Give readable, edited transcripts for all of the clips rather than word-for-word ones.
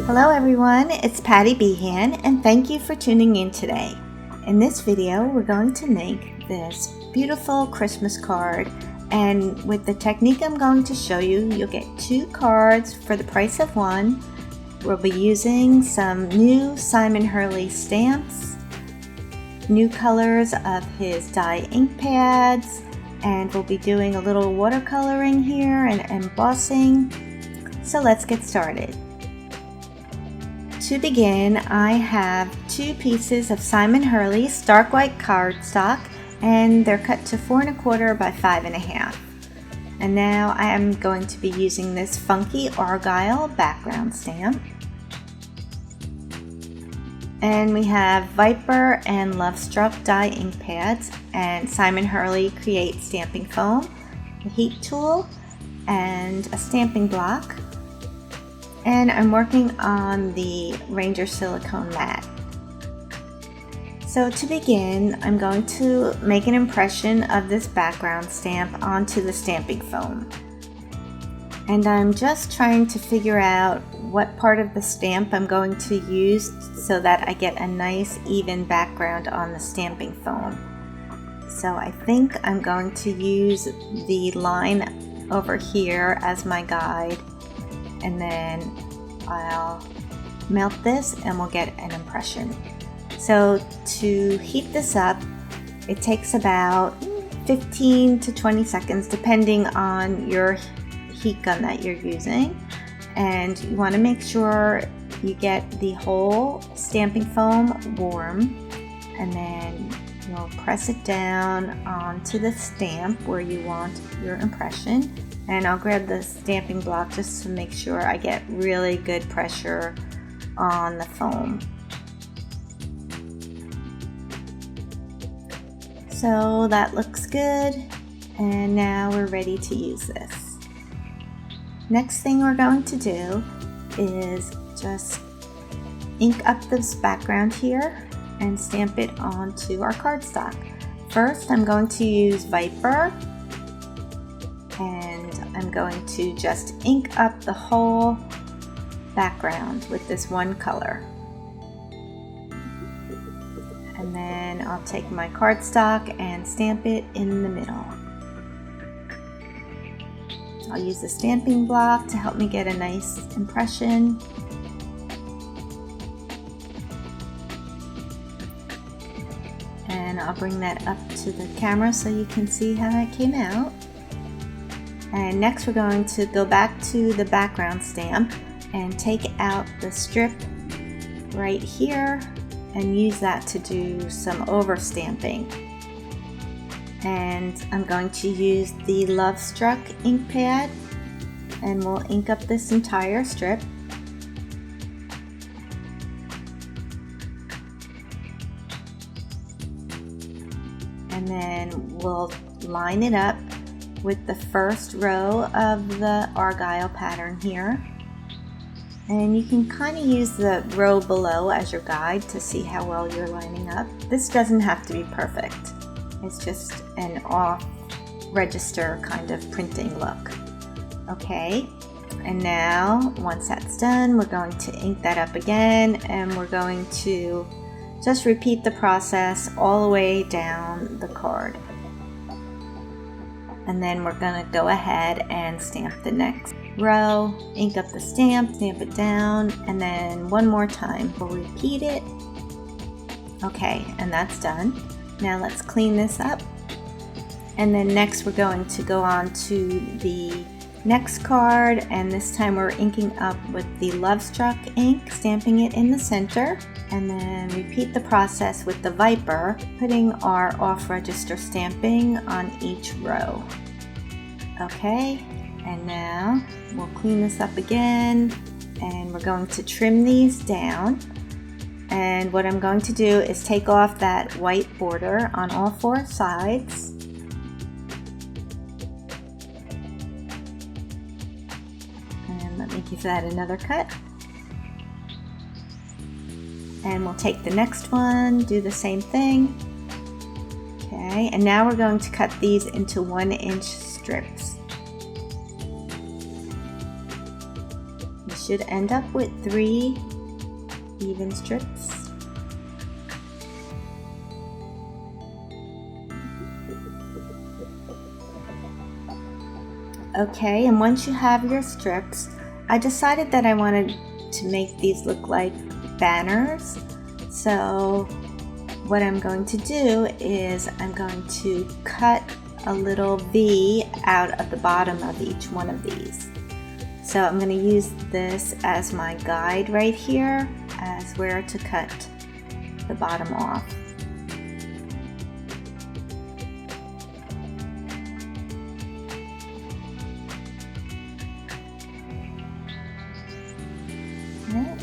Hello everyone, it's Patty Behan and thank you for tuning in today. In this video we're going to make this beautiful Christmas card, and with the technique I'm going to show you, you'll get 2 cards for the price of 1. We'll be using some new Simon Hurley stamps, new colors of his dye ink pads, and we'll be doing a little watercoloring here and embossing. So let's get started. To begin, I have 2 pieces of Simon Hurley stark white cardstock, and they're cut to 4 1/4 by 5 1/2. And now I am going to be using this funky argyle background stamp. And we have Viper and Love Struck dye ink pads, and Simon Hurley Create stamping foam, a heat tool, and a stamping block. And I'm working on the Ranger silicone mat. So to begin, I'm going to make an impression of this background stamp onto the stamping foam. And I'm just trying to figure out what part of the stamp I'm going to use so that I get a nice even background on the stamping foam. So I think I'm going to use the line over here as my guide, and then I'll melt this and we'll get an impression. So to heat this up, it takes about 15 to 20 seconds depending on your heat gun that you're using, and you want to make sure you get the whole stamping foam warm, and then you'll press it down onto the stamp where you want your impression. And I'll grab the stamping block just to make sure I get really good pressure on the foam. So that looks good, and now we're ready to use this. Next thing we're going to do is just ink up this background here and stamp it onto our cardstock. First, I'm going to use Viper, and I'm going to just ink up the whole background with this one color. And then I'll take my cardstock and stamp it in the middle. I'll use the stamping block to help me get a nice impression. And I'll bring that up to the camera so you can see how that came out. And next we're going to go back to the background stamp and take out the strip right here and use that to do some over stamping. And I'm going to use the Love Struck ink pad, and we'll ink up this entire strip. And then we'll line it up with the first row of the argyle pattern here. And you can kind of use the row below as your guide to see how well you're lining up. This doesn't have to be perfect. It's just an off register kind of printing look. Okay, and now once that's done, we're going to ink that up again, and we're going to just repeat the process all the way down the card. And then we're going to go ahead and stamp the next row, ink up the stamp it down, and then one more time we'll repeat it. Okay, and that's done. Now let's clean this up, and then next we're going to go on to the next card, and this time we're inking up with the Love Struck ink, stamping it in the center, and then repeat the process with the Viper, putting our off register stamping on each row. Okay, and now we'll clean this up again, and we're going to trim these down. And what I'm going to do is take off that white border on all 4 sides. And let me give that another cut. And we'll take the next one, do the same thing. Okay, and now we're going to cut these into 1-inch strips. should end up with 3 even strips. Okay, and once you have your strips, I decided that I wanted to make these look like banners. So what I'm going to do is I'm going to cut a little V out of the bottom of each one of these. So I'm going to use this as my guide right here as where to cut the bottom off.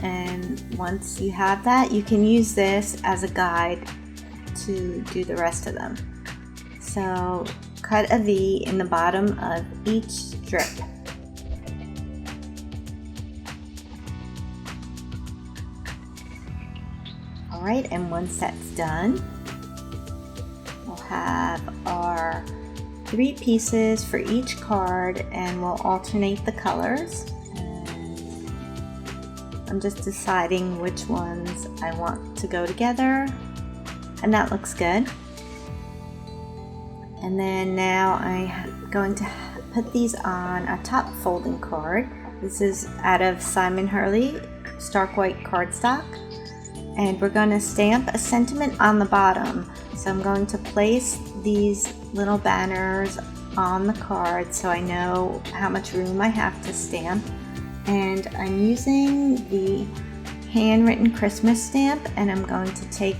And once you have that, you can use this as a guide to do the rest of them. So cut a V in the bottom of each strip. Alright, and once that's done, we'll have our 3 pieces for each card and we'll alternate the colors. I'm just deciding which ones I want to go together, and that looks good. And then now I'm going to put these on a top folding card. This is out of Simon Hurley Stark White cardstock, and we're going to stamp a sentiment on the bottom. So I'm going to place these little banners on the card so I know how much room I have to stamp. And I'm using the handwritten Christmas stamp, and I'm going to take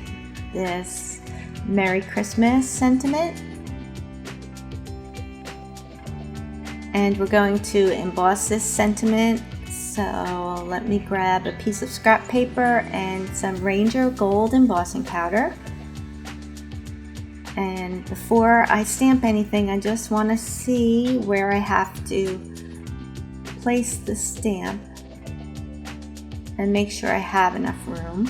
this Merry Christmas sentiment and we're going to emboss this sentiment. So let me grab a piece of scrap paper and some Ranger Gold embossing powder. And before I stamp anything, I just want to see where I have to place the stamp and make sure I have enough room.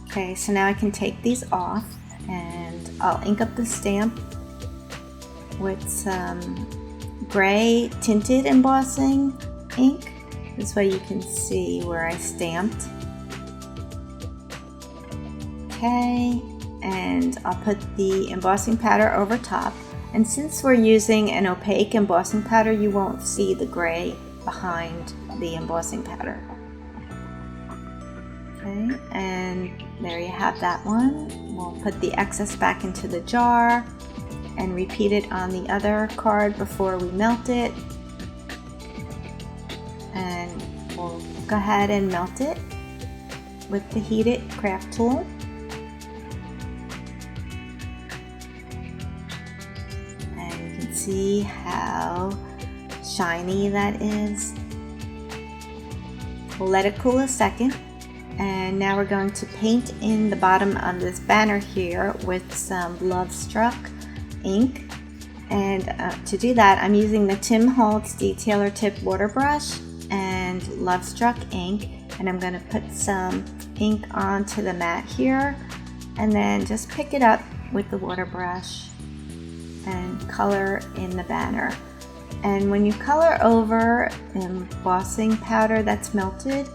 Okay, so now I can take these off and I'll ink up the stamp with some gray tinted embossing ink. This way you can see where I stamped. Okay, and I'll put the embossing powder over top. And since we're using an opaque embossing powder, you won't see the gray behind the embossing powder. Okay, and there you have that one. We'll put the excess back into the jar and repeat it on the other card before we melt it. And we'll go ahead and melt it with the heated craft tool. See how shiny that is. We'll let it cool a second, and now we're going to paint in the bottom of this banner here with some Love Struck ink. And to do that, I'm using the Tim Holtz Detailer Tip water brush and Love Struck ink, and I'm going to put some ink onto the mat here and then just pick it up with the water brush and color in the banner. And when you color over embossing powder that's melted,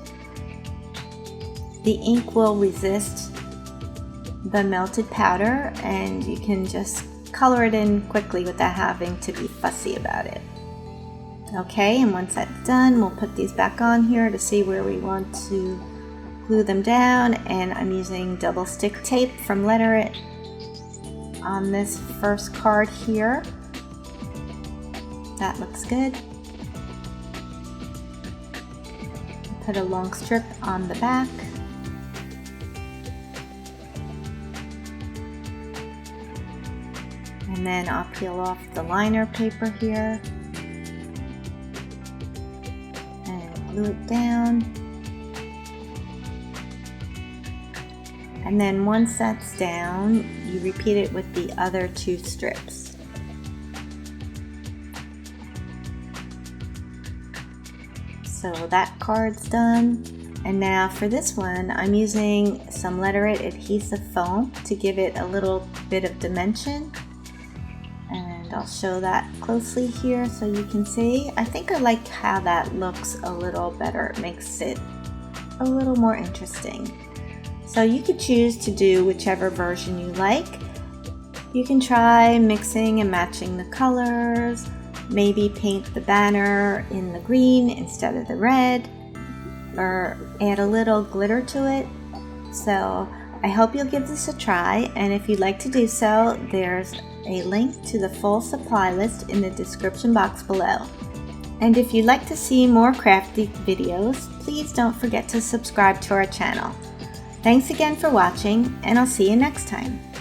the ink will resist the melted powder and you can just color it in quickly without having to be fussy about it. Okay, and once that's done, we'll put these back on here to see where we want to glue them down. And I'm using double stick tape from Letter It on this first card here. That looks good. Put a long strip on the back. And then I'll peel off the liner paper here and glue it down. And then once that's down, you repeat it with the other 2 strips. So that card's done. And now for this one, I'm using some Letter It adhesive foam to give it a little bit of dimension. And and I'll show that closely here so you can see. I think I like how that looks a little better. It makes it a little more interesting. So you could choose to do whichever version you like. You can try mixing and matching the colors, maybe paint the banner in the green instead of the red, or add a little glitter to it. So I hope you'll give this a try, and if you'd like to do so, there's a link to the full supply list in the description box below. And if you'd like to see more crafty videos, please don't forget to subscribe to our channel. Thanks again for watching, and I'll see you next time.